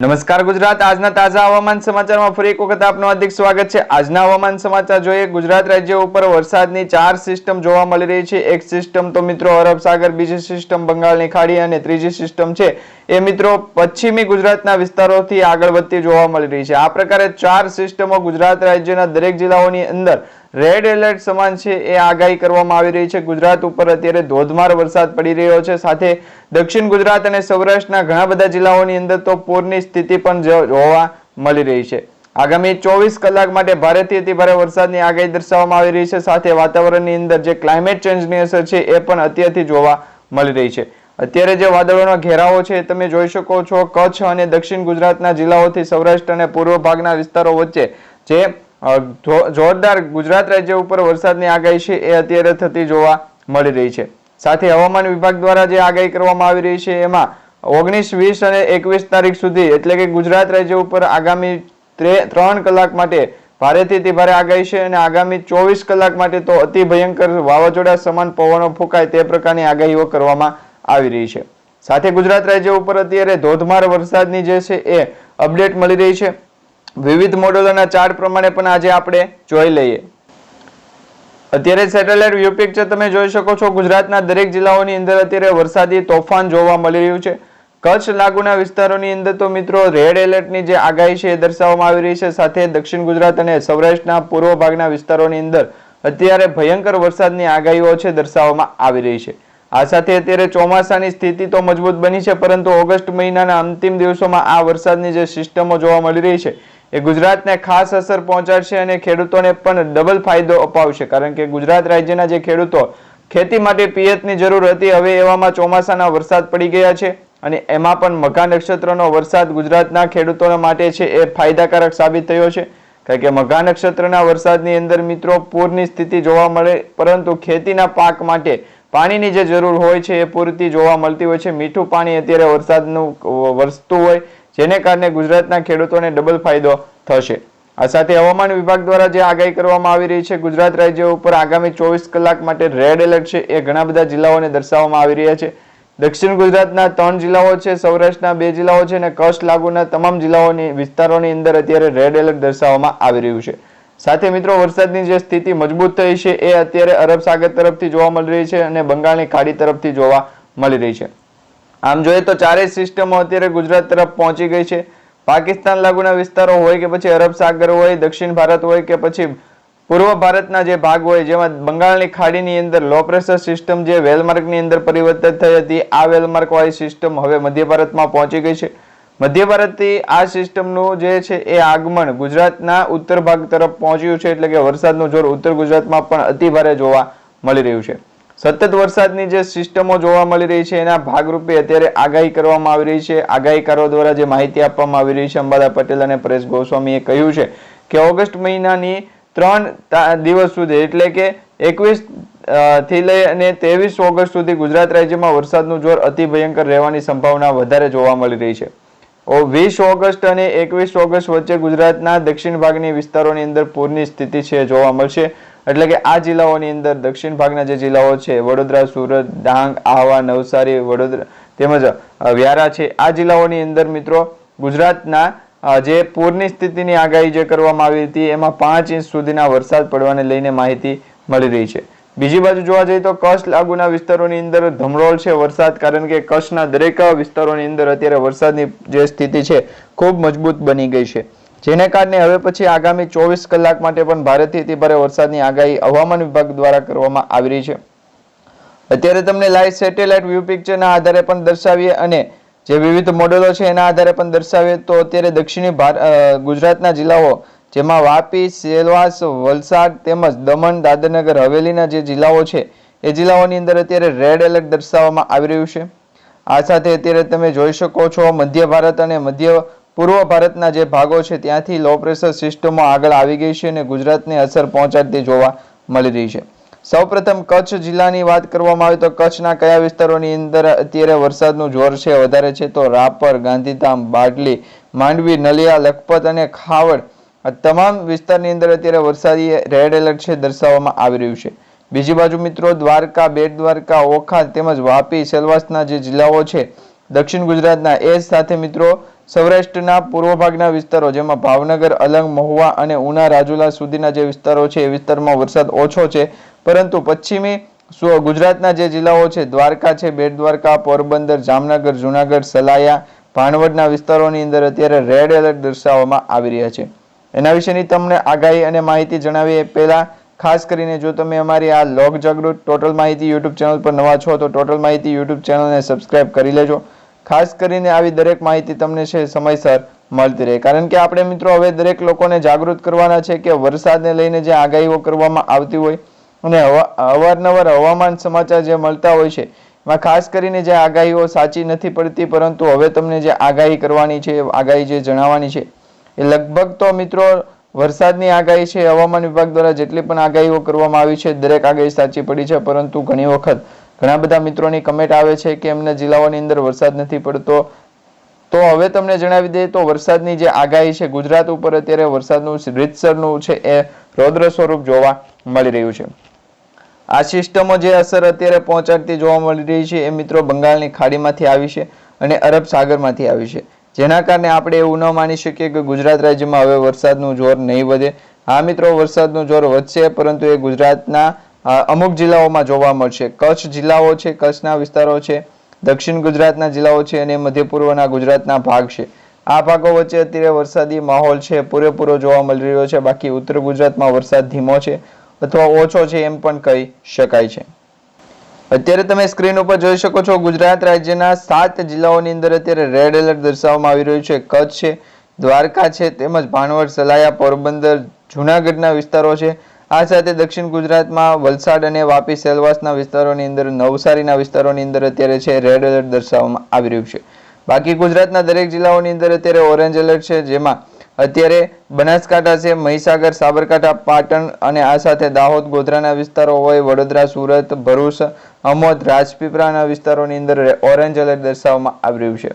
નમસ્કાર ગુજરાત આજના તાજા હવામાન સમાચારમાં ફરી એક વખત આપનું હાર્દિક સ્વાગત છે। આજના હવામાન સમાચાર જોઈએ। ગુજરાત રાજ્ય ઉપર વરસાદની 4 સિસ્ટમ જોવા મળી રહી છે। એક સિસ્ટમ તો મિત્રો અરબ સાગર, બીજી સિસ્ટમ બંગાળની ખાડી અને ત્રીજી સિસ્ટમ છે એ મિત્રો પશ્ચિમી ગુજરાતના વિસ્તારોથી આગળ વધતી જોવા મળી રહી છે। આ પ્રકારે 4 સિસ્ટમો ગુજરાત રાજ્યના દરેક જિલ્લાઓની અંદર રેડ એલર્ટ સમાન છે એ આગાહી કરવામાં આવી રહી છે। ગુજરાત ઉપર અત્યારે ધોધમાર વરસાદ પડી રહ્યો છે, સાથે દક્ષિણ ગુજરાત અને સૌરાષ્ટ્રના ઘણા બધા જિલ્લાઓની અંદર તો પૂરની સ્થિતિ પણ જોવા મળી રહી છે। આગામી 24 કલાક માટે ભારેથી અતિભારે વરસાદની આગાહી દર્શાવવામાં આવી રહી છે, સાથે વાતાવરણની અંદર જે ક્લાઇમેટ ચેન્જની અસર છે એ પણ અત્યારથી જોવા મળી રહી છે। અત્યારે જે વાદળોનો ઘેરાવો છે તમે જોઈ શકો છો, કચ્છ અને દક્ષિણ ગુજરાતના જિલ્લાઓથી સૌરાષ્ટ્ર અને પૂર્વ ભાગના વિસ્તારો વચ્ચે જે જોરદાર ગુજરાત રાજ્ય ઉપર વરસાદની આગાહી છે એ અત્યારે થતી જોવા મળી રહી છે। સાથે હવામાન વિભાગ દ્વારા જે આગાહી કરવામાં આવી રહી છે એમાં 19, 20 અને 21 તારીખ સુધી એટલે કે ગુજરાત રાજ્ય ઉપર આગામી 3 કલાક માટે ભારેથી અતિભારે આગાહી છે અને આગામી 24 કલાક માટે તો અતિ ભયંકર વાવાઝોડા સમાન પવનો ફૂંકાય તે પ્રકારની આગાહીઓ કરવામાં આવી રહી છે। સાથે ગુજરાત રાજ્ય ઉપર અત્યારે ધોધમાર વરસાદની જે છે એ અપડેટ મળી રહી છે। વિવિધ મોડેલોના ચાર્ટ પ્રમાણે પણ આજે આપણે જોઈ લઈએ। અત્યારે સેટેલાઇટ વ્યૂ પિક્ચર તમે જોઈ શકો છો। ગુજરાતના દરેક જિલ્લાઓની અંદર અત્યારે વરસાદી તોફાન જોવા મળી રહ્યું છે। કચ્છ લાગુના વિસ્તારોની અંદર તો મિત્રો રેડ એલર્ટની જે આગાહી છે એ દર્શાવવામાં આવી રહી છે, સાથે દક્ષિણ ગુજરાત અને સૌરાષ્ટ્રના પૂર્વ ભાગના વિસ્તારોની અંદર અત્યારે ભયંકર વરસાદની આગાહીઓ છે દર્શાવવામાં આવી રહી છે। આ સાથે અત્યારે ચોમાસાની સ્થિતિ તો મજબૂત બની છે, પરંતુ ઓગસ્ટ મહિનાના અંતિમ દિવસોમાં આ વરસાદની જે સિસ્ટમો જોવા મળી રહી છે એ ગુજરાતને ખાસ અસર પહોંચાડશે અને ખેડૂતોને પણ ડબલ ફાયદો અપાવશે, કારણ કે ગુજરાત રાજ્યના જે ખેડૂતો ખેતી માટે પિયતની જરૂર હતી, હવે એવામાં ચોમાસાના વરસાદ પડી ગયા છે અને એમાં પણ મઘા નક્ષત્રનો વરસાદ ગુજરાતના ખેડૂતો માટે છે એ ફાયદાકારક સાબિત થયો છે, કારણ કે મઘા નક્ષત્રના વરસાદની અંદર મિત્રો પૂરની સ્થિતિ જોવા મળે, પરંતુ ખેતીના પાક માટે પાણીની જે જરૂર હોય છે એ પૂરતી જોવા મળતી હોય છે। મીઠું પાણી અત્યારે વરસાદનું વરસતું હોય, જેને કારણે ગુજરાતના ખેડૂતોને ડબલ ફાયદો થશે। આ સાથે હવામાન વિભાગ દ્વારા જે આગાહી કરવામાં આવી રહી છે, ગુજરાત રાજ્ય ઉપર આગામી 24 કલાક માટે રેડ એલર્ટ છે એ ઘણા બધા જિલ્લાઓને દર્શાવવામાં આવી રહ્યા છે। દક્ષિણ ગુજરાતના 3 જિલ્લાઓ છે, સૌરાષ્ટ્રના 2 જિલ્લાઓ છે અને કચ્છ લાગુના તમામ જિલ્લાઓની વિસ્તારોની અંદર અત્યારે રેડ એલર્ટ દર્શાવવામાં આવી રહ્યું છે। સાથે મિત્રો વરસાદની જે સ્થિતિ મજબૂત થઈ છે એ અત્યારે અરબ સાગર તરફથી જોવા મળી રહી છે અને બંગાળની ખાડી તરફથી જોવા મળી રહી છે। આમ જોઈએ તો ચારેય સિસ્ટમો અત્યારે ગુજરાત તરફ પહોંચી ગઈ છે। પાકિસ્તાન લાગુના વિસ્તારો હોય કે પછી અરબ સાગર હોય, દક્ષિણ ભારત હોય કે પછી પૂર્વ ભારતના જે ભાગ હોય, જેમાં બંગાળની ખાડીની અંદર લો પ્રેશર સિસ્ટમ જે વેલમાર્કની અંદર પરિવર્તિત થઈ હતી, આ વેલમાર્ક વાળી સિસ્ટમ હવે મધ્ય ભારતમાં પહોંચી ગઈ છે। મધ્ય ભારતથી આ સિસ્ટમનું જે છે એ આગમન ગુજરાતના ઉત્તર ભાગ તરફ પહોંચ્યું છે, એટલે કે વરસાદનું જોર ઉત્તર ગુજરાતમાં પણ અતિભારે જોવા મળી રહ્યું છે। સતત વરસાદની જે સિસ્ટમો જોવા મળી રહી છે એના ભાગરૂપે અત્યારે આગાહી કરવામાં આવી રહી છે। આગાહીકારો દ્વારા જે માહિતી આપવામાં આવી રહી છે, અંબાદા પટેલ અને પરેશ ગોસ્વામીએ કહ્યું છે કે ઓગસ્ટ મહિનાની 3 દિવસ સુધી એટલે કે 21 થી લઈ અને 23 ઓગસ્ટ સુધી ગુજરાત રાજ્યમાં વરસાદનું જોર અતિ ભયંકર રહેવાની સંભાવના વધારે જોવા મળી રહી છે। 20 ઓગસ્ટ અને 21 ઓગસ્ટ વચ્ચે ગુજરાતના દક્ષિણ ભાગની વિસ્તારોની અંદર પૂરની સ્થિતિ છે જોવા મળશે, એટલે કે આ જિલ્લાઓની અંદર દક્ષિણ ભાગના જે જિલ્લાઓ છે વડોદરા, સુરત, ડાંગ, આહવા, નવસારી, વડોદરા તેમજ વ્યારા છે, આ જિલ્લાઓની અંદર મિત્રો ગુજરાતના જે પૂરની સ્થિતિની આગાહી જે કરવામાં આવી હતી એમાં 5 ઇંચ સુધીના વરસાદ પડવાને લઈને માહિતી મળી રહી છે। બીજી બાજુ જોવા જઈએ તો કચ્છ લાગુના વિસ્તારોની અંદર ધમરોળ છે વરસાદ, કારણ કે કચ્છના દરેક વિસ્તારોની અંદર અત્યારે વરસાદની જે સ્થિતિ છે ખૂબ મજબૂત બની ગઈ છે, જેને કારણે હવે પછી આગામી 24 કલાક માટે પણ ભારેથી અતિભારે વરસાદની આગાહી હવામાન વિભાગ દ્વારા કરવામાં આવી રહી છે। અત્યારે તમને લાઈવ સેટેલાઇટ વ્યૂ પિક્ચરના આધારે પણ દર્શાવીએ અને જે વિવિધ મોડેલો છે એના આધારે પણ દર્શાવીએ તો અત્યારે દક્ષિણી ગુજરાતના જિલ્લાઓ જેમાં વાપી, સેલવાસ, વલસાડ તેમજ દમણ, દાદરનગર હવેલીના જે જિલ્લાઓ છે એ જિલ્લાઓની અંદર અત્યારે રેડ એલર્ટ દર્શાવવામાં આવી રહ્યું છે। આ સાથે અત્યારે તમે જોઈ શકો છો મધ્ય ભારત અને મધ્ય પૂર્વ ભારતના જે ભાગો છે ત્યાંથી લો પ્રેશર સિસ્ટમો આગળ આવી ગઈ છે અને ગુજરાતને અસર પહોંચાડતી જોવા મળી રહી છે। સૌપ્રથમ કચ્છ જિલ્લાની વાત કરવામાં આવે તો કચ્છના કયા વિસ્તારોની અંદર અત્યારે વરસાદનું જોર છે વધારે છે તો રાપર, ગાંધીધામ, બારડલી, માંડવી, નલિયા, લખપત અને ખાવડ આ તમામ વિસ્તારની અંદર અત્યારે વરસાદી રેડ એલર્ટ છે દર્શાવવામાં આવી રહ્યું છે। બીજી બાજુ મિત્રો દ્વારકા, બેટ દ્વારકા, ઓખા તેમજ વાપી, સેલવાસના જે જિલ્લાઓ છે દક્ષિણ ગુજરાતના, એ સાથે મિત્રો સૌરાષ્ટ્રના પૂર્વ ભાગના વિસ્તારો જેમાં ભાવનગર, અલંગ, મહુવા અને ઉના, રાજુલા સુધીના જે વિસ્તારો છે એ વિસ્તારમાં વરસાદ ઓછો છે, પરંતુ પશ્ચિમી ગુજરાતના જે જિલ્લાઓ છે દ્વારકા છે, બેટ દ્વારકા, પોરબંદર, જામનગર, જુનાગઢ, સલાયા, ભાણવડના વિસ્તારોની અંદર અત્યારે રેડ એલર્ટ દર્શાવવામાં આવી રહ્યા છે। એના વિશેની તમને આગાહી અને માહિતી જણાવી એ પહેલા ખાસ કરીને જો તમે અમારી આ લોક જાગૃત ટોટલ માહિતી યુટ્યુબ ચેનલ પર નવા છો તો ટોટલ માહિતી યુટ્યુબ ચેનલને સબસ્ક્રાઇબ કરી લેજો। ખાસ કરીને આવી દરેક માહિતી તમને છે સમયસર મળતી રહે, કારણ કે આપણે મિત્રો હવે દરેક લોકોને જાગૃત કરવાના છે કે વરસાદને લઈને જે આગાહીઓ કરવામાં આવતી હોય અને અવારનવાર હવામાન સમાચાર જે મળતા હોય છે એમાં ખાસ કરીને જે આગાહીઓ સાચી નથી પડતી, પરંતુ હવે તમને જે આગાહી કરવાની છે, આગાહી જે જણાવવાની છે એ લગભગ તો મિત્રો વરસાદની આગાહી છે હવામાન વિભાગ દ્વારા જેટલી પણ આગાહીઓ કરવામાં આવી છે દરેક આગાહી સાચી પડી છે, પરંતુ ઘણી વખત ઘણા બધા મિત્રોની કમેન્ટ આવે છે કે એમના જિલ્લાઓની અંદર વરસાદ નથી પડતો। તો હવે તમને જણાવી દઈએ તો વરસાદની જે આગાહી છે ગુજરાત ઉપર અત્યારે વરસાદનું રીતસરનું છે એ રૌદ્ર સ્વરૂપ જોવા મળી રહ્યું છે। આ સિસ્ટમો જે અસર અત્યારે પહોંચાડતી જોવા મળી રહી છે એ મિત્રો બંગાળની ખાડીમાંથી આવી છે અને અરબ સાગરમાંથી આવી છે, જેના કારણે આપણે એવું ન માની શકીએ કે ગુજરાત રાજ્યમાં હવે વરસાદનું જોર નહીં વધે। હા મિત્રો, વરસાદનું જોર વધશે, પરંતુ એ ગુજરાતના અમુક જિલ્લાઓમાં જોવા મળશે। કચ્છ જિલ્લાઓ છે, કચ્છના વિસ્તારો છે, દક્ષિણ ગુજરાતના જિલ્લાઓ છે અને મધ્ય પૂર્વના ગુજરાતના ભાગ છે, આ ભાગો વચ્ચે અત્યારે વરસાદી માહોલ છે પૂરેપૂરો જોવા મળી રહ્યો છે। બાકી ઉત્તર ગુજરાતમાં વરસાદ ધીમો છે અથવા ઓછો છે એમ પણ કહી શકાય છે। અત્યારે તમે સ્ક્રીન ઉપર જોઈ શકો છો ગુજરાત રાજ્યના 7 જિલ્લાઓની અંદર અત્યારે રેડ એલર્ટ દર્શાવવામાં આવી રહ્યું છે। કચ્છ છે, દ્વારકા છે, તેમજ ભાણવડ, સલાયા, પોરબંદર, જુનાગઢના વિસ્તારો છે। આ સાથે દક્ષિણ ગુજરાતમાં વલસાડ અને વાપી, સેલવાસના વિસ્તારોની અંદર, નવસારીના વિસ્તારોની અંદર અત્યારે છે રેડ એલર્ટ દર્શાવવામાં આવી રહ્યું છે। બાકી ગુજરાતના દરેક જિલ્લાઓની અંદર અત્યારે ઓરેન્જ એલર્ટ છે, જેમાં અત્યારે બનાસકાંઠા છે, મહીસાગર, સાબરકાંઠા, પાટણ અને આ સાથે દાહોદ, ગોધરાના વિસ્તારો હોય, વડોદરા, સુરત, ભરૂચ, અમોદ, રાજપીપળાના વિસ્તારોની અંદર ઓરેન્જ એલર્ટ દર્શાવવામાં આવી રહ્યું છે।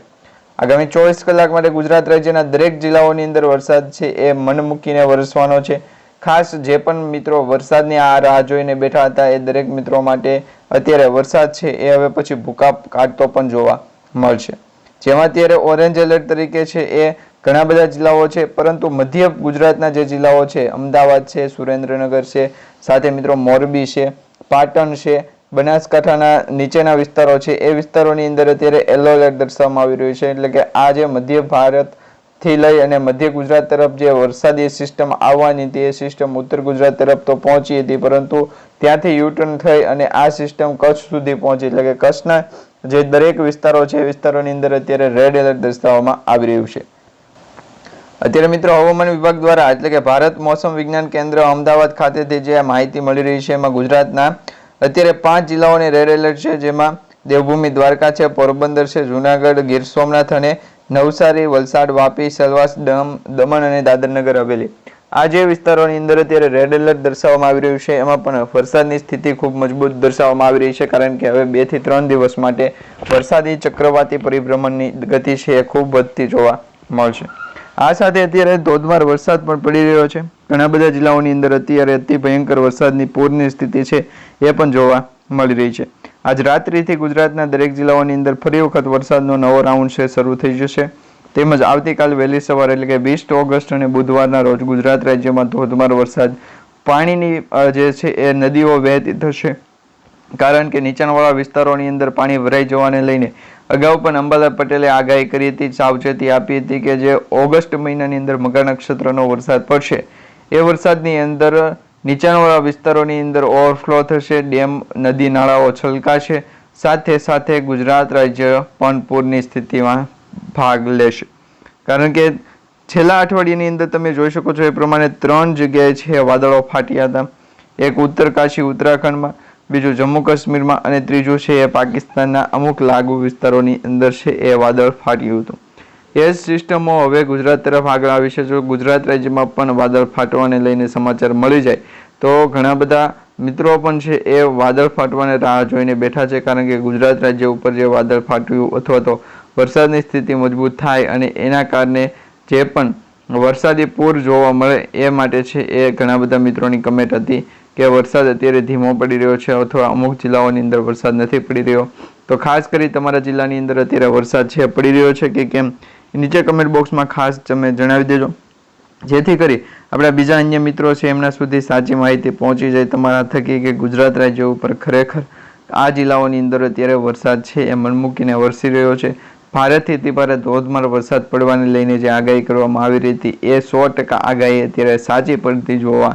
આગામી 24 કલાક માટે ગુજરાત રાજ્યના દરેક જિલ્લાઓની અંદર વરસાદ છે એ મન મૂકીને વરસવાનો છે। ખાસ જે પણ મિત્રો વરસાદની આ રાહ જોઈને બેઠા હતા એ દરેક મિત્રો માટે અત્યારે વરસાદ છે એ હવે પછી ભૂકા કાઢતો પણ જોવા મળશે, જેમાં અત્યારે ઓરેન્જ એલર્ટ તરીકે છે એ ઘણા બધા જિલ્લાઓ છે, પરંતુ મધ્ય ગુજરાતના જે જિલ્લાઓ છે અમદાવાદ છે, સુરેન્દ્રનગર છે, સાથે મિત્રો મોરબી છે, પાટણ છે, બનાસકાંઠાના નીચેના વિસ્તારો છે એ વિસ્તારોની અંદર અત્યારે યલો એલર્ટ દર્શાવવામાં આવી રહ્યું છે। એટલે કે આ જે મધ્ય ભારત થી લઈ અને મધ્ય ગુજરાત તરફ જે વરસાદી સિસ્ટમ આવવાની હતી એ સિસ્ટમ ઉત્તર ગુજરાત તરફ તો પહોંચી હતી, પરંતુ ત્યાંથી યુટર્ન થઈ અને આ સિસ્ટમ કચ્છ સુધી પહોંચી, એટલે કે કચ્છના જે દરેક વિસ્તારો છે એ વિસ્તારોની અંદર અત્યારે રેડ એલર્ટ દર્શાવવામાં આવી રહ્યું છે। અત્યારે મિત્રો હવામાન વિભાગ દ્વારા એટલે કે ભારત મોસમ વિજ્ઞાન કેન્દ્ર અમદાવાદ ખાતેથી જે માહિતી મળી રહી છે એમાં ગુજરાતના અત્યારે 5 જિલ્લાઓને રેડ એલર્ટ છે, જેમાં દેવભૂમિ દ્વારકા છે, પોરબંદર છે, જુનાગઢ, ગીર સોમનાથ અને નવસારી, વલસાડ, વાપી, સેલવાસ, દમણ અને દાદરનગર હવેલી, આ જે વિસ્તારોની અંદર અત્યારે રેડ એલર્ટ દર્શાવવામાં આવી રહ્યું છે એમાં પણ વરસાદની સ્થિતિ ખૂબ મજબૂત દર્શાવવામાં આવી રહી છે, કારણ કે હવે 2 થી 3 દિવસ માટે વરસાદી ચક્રવાતી પરિભ્રમણની ગતિ છે એ ખૂબ વધતી જોવા મળશે। આ સાથે અત્યારે ધોધમાર વરસાદ પણ પડી રહ્યો છે, ઘણા બધા જિલ્લાઓની અંદર અત્યારે અતિ ભયંકર વરસાદની પૂરની સ્થિતિ છે એ પણ જોવા મળી રહી છે। આજ રાત્રિથી ગુજરાતના દરેક જિલ્લાઓની અંદર ફરી વખત વરસાદનો નવો રાઉન્ડ છે શરૂ થઈ જશે, તેમજ આવતીકાલ વહેલી સવારે એટલે કે 20 ઓગસ્ટ અને બુધવારના રોજ ગુજરાત રાજ્યમાં ધોધમાર વરસાદ, પાણીની જે છે એ નદીઓ વહેતી થશે, કારણ કે નીચાણવાળા વિસ્તારોની અંદર પાણી ભરાઈ જવાને લઈને અગાઉ પણ અંબાલાલ પટેલે આગાહી કરી હતી, સાવચેતી આપી હતી કે જે ઓગસ્ટ મહિનાની અંદર મઘા નક્ષત્રનો વરસાદ પડશે એ વરસાદની અંદર નીચાણવાળા વિસ્તારોની અંદર ઓવરફ્લો થશે, ડેમ, નદી નાળાઓ છલકાશે, સાથે સાથે ગુજરાત રાજ્ય પણ પૂરની સ્થિતિમાં ભાગ લેશે, કારણ કે છેલ્લા અઠવાડિયાની અંદર તમે જોઈ શકો છો એ પ્રમાણે 3 જગ્યાએ છે વાદળો ફાટ્યા હતા, એક ઉત્તરકાશી ઉત્તરાખંડમાં, બીજું જમ્મુ કાશ્મીરમાં અને ત્રીજું છે એ પાકિસ્તાનના અમુક લાગુ વિસ્તારોની અંદર છે એ વાદળ ફાટ્યું હતું। એ સિસ્ટમો હવે ગુજરાત તરફ આગળ આવી છે। જો ગુજરાત રાજ્યમાં પણ વાદળ ફાટવાને લઈને સમાચાર મળી જાય તો ઘણા બધા મિત્રો પણ છે એ વાદળ ફાટવાને રાહ જોઈને બેઠા છે, કારણ કે ગુજરાત રાજ્ય ઉપર જે વાદળ ફાટ્યું અથવા તો વરસાદની સ્થિતિ મજબૂત થાય અને એના કારણે જે પણ વરસાદી પૂર જોવા મળે એ માટે છે એ ઘણા બધા મિત્રોની કમેન્ટ હતી કે વરસાદ અત્યારે ધીમો પડી રહ્યો છે અથવા અમુક જિલ્લાઓની અંદર વરસાદ નથી પડી રહ્યો, તો ખાસ કરી તમારા જિલ્લાની અંદર અત્યારે વરસાદ છે પડી રહ્યો છે કે કેમ નીચે કમેન્ટ બોક્સમાં ખાસ તમે જણાવી દેજો, જેથી કરી આપણા બીજા અન્ય મિત્રો છે એમના સુધી સાચી માહિતી પહોંચી જાય તમારા થકી કે ગુજરાત રાજ્ય ઉપર ખરેખર આ જિલ્લાઓની અંદર અત્યારે વરસાદ છે એ મન મૂકીને વરસી રહ્યો છે. ભારેથી અતિભારે ધોધમાર વરસાદ પડવાને લઈને જે આગાહી કરવામાં આવી રહી હતી એ 100% આગાહી અત્યારે સાચી પડતી જોવા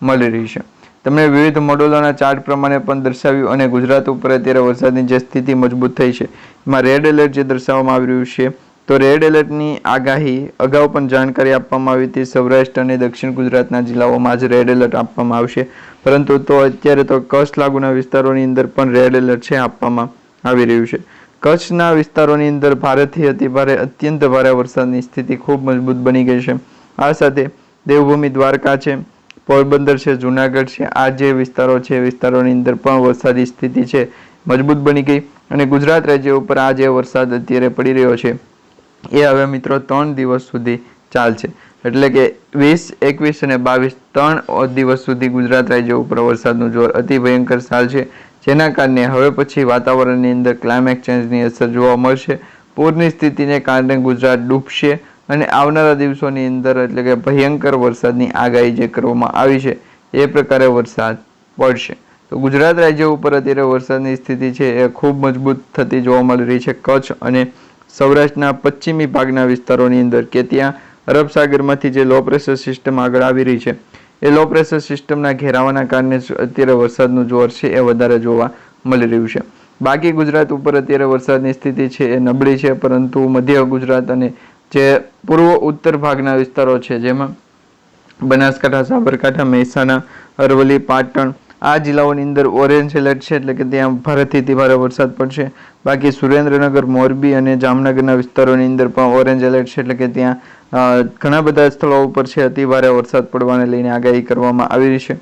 મળી રહી છે. તમને વિવિધ મોડેલોના ચાર્ટ પ્રમાણે પણ દર્શાવ્યું અને ગુજરાત ઉપર અત્યારે વરસાદની જે સ્થિતિ મજબૂત થઈ છે એમાં રેડ એલર્ટ જે દર્શાવવામાં આવી રહ્યું છે, તો રેડ એલર્ટની આગાહી અગાઉ પણ જાણકારી આપવામાં આવી હતી. સૌરાષ્ટ્ર અને દક્ષિણ ગુજરાતના જિલ્લાઓમાં જ રેડ એલર્ટ આપવામાં આવશે, પરંતુ તો અત્યારે તો કચ્છ લાગુના વિસ્તારોની અંદર પણ રેડ એલર્ટ છે આપવામાં આવી રહ્યું છે. કચ્છના વિસ્તારોની અંદર ભારેથી અતિભારે અત્યંત ભારે વરસાદની સ્થિતિ ખૂબ મજબૂત બની ગઈ છે. આ સાથે દેવભૂમિ દ્વારકા છે, પોરબંદર છે, જુનાગઢ છે, આ જે વિસ્તારો છે વિસ્તારોની અંદર પણ વરસાદી સ્થિતિ છે મજબૂત બની ગઈ અને ગુજરાત રાજ્ય ઉપર આ જે વરસાદ અત્યારે પડી રહ્યો છે એ હવે મિત્રો 3 દિવસ સુધી ચાલશે. એટલે કે 20, 21 અને 22 3 દિવસ સુધી ગુજરાત રાજ્ય ઉપર વરસાદનું જોર અતિ ભયંકર ચાલશે, જેના કારણે હવે પછી વાતાવરણની અંદર ક્લાઇમેટ ચેન્જની અસર જોવા મળશે. પૂરની સ્થિતિને કારણે ગુજરાત ડૂબશે અને આવનારા દિવસોની અંદર એટલે કે ભયંકર વરસાદની આગાહી જે કરવામાં આવી છે એ પ્રકારે વરસાદ પડશે. તો ગુજરાત રાજ્ય ઉપર અત્યારે વરસાદની સ્થિતિ છે એ ખૂબ મજબૂત થતી જોવા મળી રહી છે. કચ્છ અને સૌરાષ્ટ્રના પશ્ચિમી ભાગના વિસ્તારોની અંદર કે ત્યાં અરબ સાગરમાંથી જે લો પ્રેશર સિસ્ટમ આગળ આવી રહી છે એ લો પ્રેશર સિસ્ટમના ઘેરાવાના કારણે અત્યારે વરસાદનું જોર છે એ વધારે જોવા મળી રહ્યું છે. બાકી ગુજરાત ઉપર અત્યારે વરસાદની સ્થિતિ છે એ નબળી છે, પરંતુ મધ્ય ગુજરાત અને જે પૂર્વ ઉત્તર ભાગના વિસ્તારો છે જેમાં બનાસકાંઠા, સાબરકાંઠા, મહેસાણા, અરવલ્લી, પાટણ આ જિલ્લાઓની અંદર ઓરેન્જ એલર્ટ છે, એટલે કે ત્યાં ભારેથી અતિભારે વરસાદ પડશે. બાકી સુરેન્દ્રનગર, મોરબી અને જામનગરના વિસ્તારોની અંદર પણ ઓરેન્જ એલર્ટ છે, એટલે કે ત્યાં ઘણા બધા સ્થળો ઉપર છે અતિભારે વરસાદ પડવાને લઈને આગાહી કરવામાં આવી રહી છે.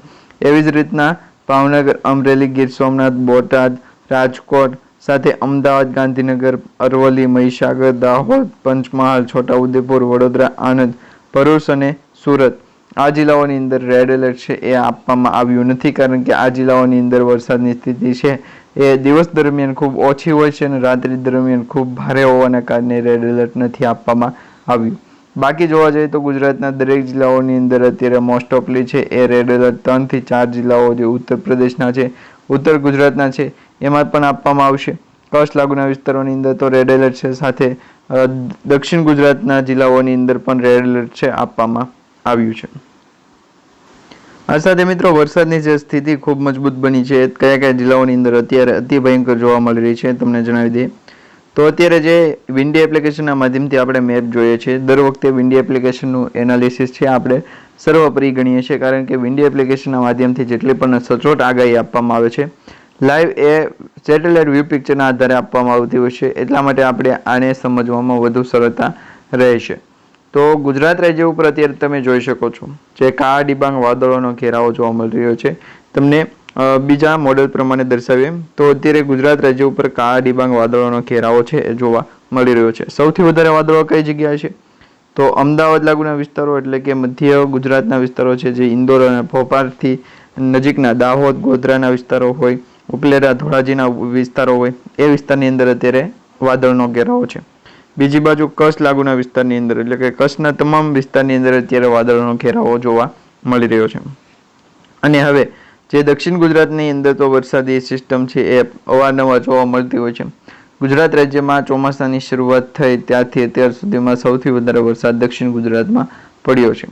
એવી જ રીતના ભાવનગર, અમરેલી, ગીર સોમનાથ, બોટાદ, રાજકોટ સાથે અમદાવાદ, ગાંધીનગર, અરવલ્લી, મહીસાગર, દાહોદ, પંચમહાલ, છોટાઉદેપુર, વડોદરા, આણંદ, ભરૂચ અને સુરત આ જિલ્લાઓની અંદર રેડ એલર્ટ છે એ આપવામાં આવ્યું નથી, કારણ કે આ જિલ્લાઓની અંદર વરસાદની સ્થિતિ છે એ દિવસ દરમિયાન ખૂબ ઓછી હોય છે અને રાત્રિ દરમિયાન ખૂબ ભારે હોવાના કારણે રેડ એલર્ટ નથી આપવામાં આવ્યું. બાકી જોવા જઈએ તો ગુજરાતના દરેક જિલ્લાઓની અંદર અત્યારે મોસ્ટ ઓફલી છે એ રેડ એલર્ટ 3 થી 4 જિલ્લાઓ જે ઉત્તર પ્રદેશના છે, ઉત્તર ગુજરાતના છે એમાં પણ આપવામાં આવશે. કચ્છ લાગુના વિસ્તારોની અંદર તો રેડ એલર્ટ છે, સાથે દક્ષિણ ગુજરાતના જિલ્લાઓની અંદર પણ રેડ એલર્ટ છે આપવામાં આવ્યું છે. આ સાથે મિત્રો વરસાદની જે સ્થિતિ ખૂબ મજબૂત બની છે, કયા કયા જિલ્લાઓની અંદર અત્યારે અતિ ભયંકર જોવા મળી રહી છે તમને જણાવી દઈએ. તો અત્યારે જે વિન્ડી એપ્લિકેશનના માધ્યમથી આપણે મેપ જોઈએ છીએ, દર વખતે વિન્ડી એપ્લિકેશનનું એનાલિસિસ છે આપણે સર્વોપરી ગણીએ છીએ, કારણ કે વિન્ડી એપ્લિકેશનના માધ્યમથી જેટલી પણ સચોટ આગાહી આપવામાં આવે છે લાઈવ એ સેટેલાઇટ વ્યૂ પિક્ચરના આધારે આપવામાં આવતી હોય છે, એટલા માટે આપણે આને સમજવામાં વધુ સરળતા રહેશે. તો ગુજરાત રાજ્ય ઉપર અત્યારે તમે જોઈ શકો છો જે કાળા ડિબાંગ વાદળોનો ઘેરાવો જોવા મળી રહ્યો છે. તમને બીજા મોડેલ પ્રમાણે દર્શાવીએ તો અત્યારે ગુજરાત રાજ્ય ઉપર કાળા ડિબાંગ વાદળોનો ઘેરાવો છે એ જોવા મળી રહ્યો છે. સૌથી વધારે વાદળો કઈ જગ્યાએ છે તો અમદાવાદ લાગુના વિસ્તારો, એટલે કે મધ્ય ગુજરાતના વિસ્તારો છે, જે ઇન્દોર અને ભોપાલથી નજીકના દાહોદ, ગોધરાના વિસ્તારો હોય, ઉપલેટા, ધોળાજીના વિસ્તારો હોય, એ વિસ્તારની અંદર અત્યારે વાદળનો ઘેરાવો છે. બીજી બાજુ કચ્છ લાગુના વિસ્તારની અંદર, એટલે કે કચ્છના તમામ વિસ્તારની અંદર અત્યારે વાદળનો ઘેરાવો જોવા મળી રહ્યો છે. અને હવે જે દક્ષિણ ગુજરાતની અંદર તો વરસાદી સિસ્ટમ છે એ અવારનવાર જોવા મળતી હોય છે. ગુજરાત રાજ્યમાં ચોમાસાની શરૂઆત થઈ ત્યારથી અત્યાર સુધીમાં સૌથી વધારે વરસાદ દક્ષિણ ગુજરાતમાં પડ્યો છે.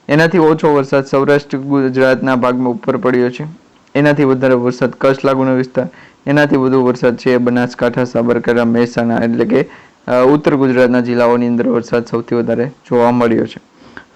એનાથી ઓછો વરસાદ સૌરાષ્ટ્ર ગુજરાતના ભાગમાં ઉપર પડ્યો છે. એનાથી વધારે વરસાદ કચ્છ લાગુનો વિસ્તાર, એનાથી વધુ વરસાદ છે બનાસકાંઠા, સાબરકાંઠા, મહેસાણા એટલે કે ઉત્તર ગુજરાતના જિલ્લાઓની અંદર વરસાદ સૌથી વધારે જોવા મળ્યો છે.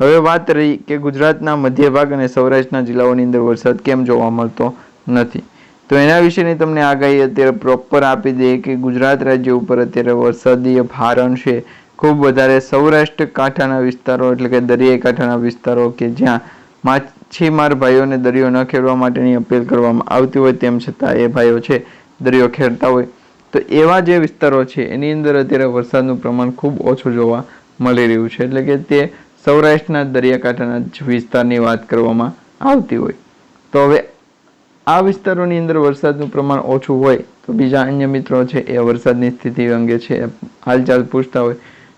હવે વાત રહી કે ગુજરાતના મધ્ય ભાગ અને સૌરાષ્ટ્રના જિલ્લાઓની અંદર વરસાદ કેમ જોવા મળતો નથી, તો એના વિશેની તમને આગાહી અત્યારે પ્રોપર આપી દઈએ કે ગુજરાત રાજ્ય ઉપર અત્યારે વરસાદીય ભારણ છે ખૂબ વધારે. સૌરાષ્ટ્ર કાંઠાના વિસ્તારો એટલે કે દરિયાઈ કાંઠાના વિસ્તારો કે જ્યાં માછીમાર ભાઈઓને દરિયો ન ખેડવા માટેની અપીલ કરવામાં આવતી હોય તેમ છતાં એ ભાઈઓ છે દરિયો ખેડતા હોય, તો એવા જે વિસ્તારો છે એની અંદર અત્યારે વરસાદનું પ્રમાણ ખૂબ ઓછું જોવા મળી રહ્યું છે. એટલે કે તે સૌરાષ્ટ્રના દરિયાકાંઠાના વિસ્તારની વાત કરવામાં આવતી હોય. તો હવે આ વિસ્તારોની અંદર વરસાદનું પ્રમાણ ઓછું હોય તો બીજા અન્ય મિત્રો છે એ વરસાદની સ્થિતિ અંગે છે હાલચાલ પૂછતા હોય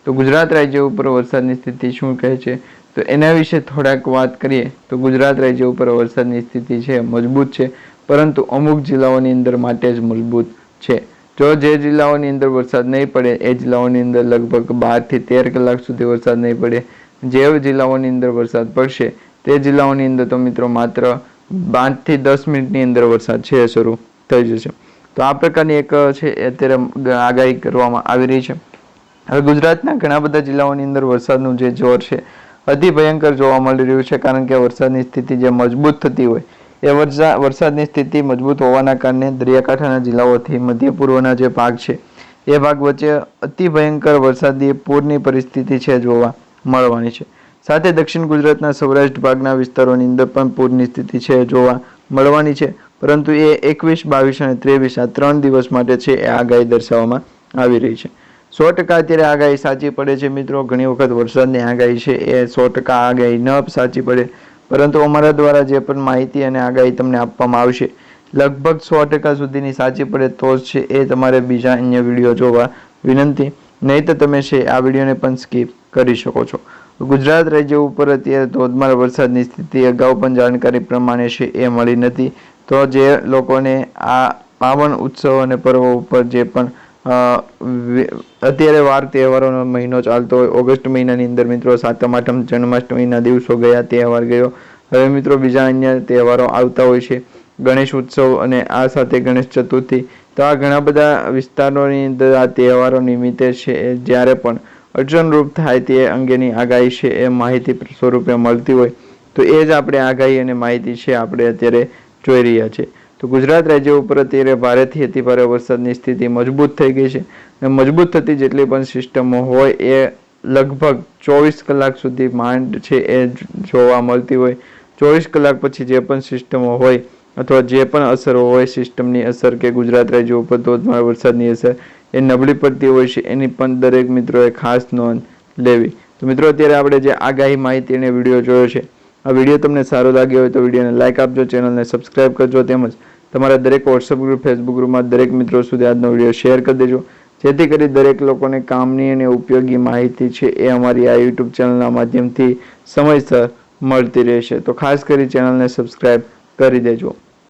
તો ગુજરાત રાજ્ય ઉપર વરસાદની સ્થિતિ શું કહે છે તો એના વિશે થોડાક વાત કરીએ તો ગુજરાત રાજ્ય ઉપર વરસાદની સ્થિતિ છે મજબૂત છે, પરંતુ અમુક જિલ્લાઓની અંદર માટે જ મજબૂત છે. જો જે જિલ્લાઓની અંદર વરસાદ નહીં પડે એ જિલ્લાઓની અંદર લગભગ 12 થી 13 કલાક સુધી વરસાદ નહીં પડે. જે જિલ્લાઓની અંદર વરસાદ પડશે તે જિલ્લાઓની અંદર તો મિત્રો માત્ર 5 થી 10 મિનિટની અંદર વરસાદ છે શરૂ થઈ જશે. તો આ પ્રકારની એક છે અત્યારે આગાહી કરવામાં આવી રહી છે. હવે ગુજરાતના ઘણા બધા જિલ્લાઓની અંદર વરસાદનું જે જોર છે અતિ ભયંકર જોવા મળી રહ્યું છે, કારણ કે વરસાદની સ્થિતિ જે મજબૂત થતી હોય એ વરસાદની સ્થિતિ મજબૂત હોવાના કારણે દરિયાકાંઠાના જિલ્લાઓથી મધ્ય પૂર્વના જે ભાગ છે એ ભાગ વચ્ચે અતિ ભયંકર વરસાદી પૂરની પરિસ્થિતિ છે જોવા મળવાની છે. સાથે દક્ષિણ ગુજરાતના સૌરાષ્ટ્ર ભાગના વિસ્તારોની અંદર પણ પૂરની સ્થિતિ છે જોવા મળવાની છે, પરંતુ એ 21, 22 અને 23 આ 3 દિવસ માટે છે એ આગાહી દર્શાવવામાં આવી રહી છે. 100% અત્યારે આગાહી સાચી પડે છે મિત્રો. ઘણી વખત વરસાદની આગાહી છે એ 100% આગાહી ન સાચી પડે, પરંતુ અમારા દ્વારા જે પણ માહિતી અને આગાહી તમને આપવામાં આવશે લગભગ 100% સુધીની સાચી પડે તો જ છે એ તમારે બીજા અન્ય વિડીયો જોવા વિનંતી, નહીં તો તમે છે આ વિડીયોને પણ સ્કીપ કરી શકો છો. ગુજરાત રાજ્ય ઉપર અત્યારે ધોધમાર વરસાદની સ્થિતિ અગાઉ પણ જાણકારી પ્રમાણે છે એ મળી નથી. તો જે લોકોને આ પાવન ઉત્સવ અને પર્વો ઉપર જે પણ અત્યારે વાર તહેવારોનો મહિનો ચાલતો હોય, ઓગસ્ટ મહિનાની અંદર મિત્રો સાતમ આઠમ જન્માષ્ટમીના દિવસો ગયા, તહેવાર ગયો. હવે મિત્રો બીજા અન્ય તહેવારો આવતા હોય છે, ગણેશ ઉત્સવ અને આ સાથે ગણેશ ચતુર્થી. તો આ ઘણા બધા વિસ્તારોની અંદર આ તહેવારો નિમિત્તે છે જ્યારે પણ અડચણરૂપ થાય તે અંગેની આગાહી છે એ માહિતી સ્વરૂપે મળતી હોય, તો એ જ આપણે આગાહી અને માહિતી છે આપણે અત્યારે જોઈ રહ્યા છે. તો ગુજરાત રાજ્ય ઉપર અત્યારે ભારેથી અતિભારે વરસાદની સ્થિતિ મજબૂત થઈ ગઈ છે, અને મજબૂત થતી જેટલી પણ સિસ્ટમો હોય એ લગભગ 24 કલાક સુધી માંડ છે એ જોવા મળતી હોય. 24 કલાક પછી જે પણ સિસ્ટમો હોય અથવા જે પણ અસરો હોય, સિસ્ટમની અસર કે ગુજરાત રાજ્ય ઉપર ધોધમાર વરસાદની અસર એ નબળી પડતી હોય છે, એની પણ દરેક મિત્રોએ ખાસ નોંધ લેવી. તો મિત્રો અત્યારે આપણે જે આગાહી માહિતી અને વિડીયો જોયો છે, આ વિડીયો તમને સારો લાગ્યો હોય તો વિડીયોને લાઇક આપજો, ચેનલને સબસ્ક્રાઇબ કરજો, તેમજ તમારા દરેક વોટ્સઅપ ગ્રુપ, ફેસબુક ગ્રુપમાં દરેક મિત્રો સુધી આજનો વિડીયો શેર કરી દેજો, જેથી કરી દરેક લોકોને કામની અને ઉપયોગી માહિતી છે એ અમારી આ યુટ્યુબ ચેનલના માધ્યમથી સમયસર મળતી રહેશે. તો ખાસ કરી ચેનલને સબસ્ક્રાઇબ કરી દેજો.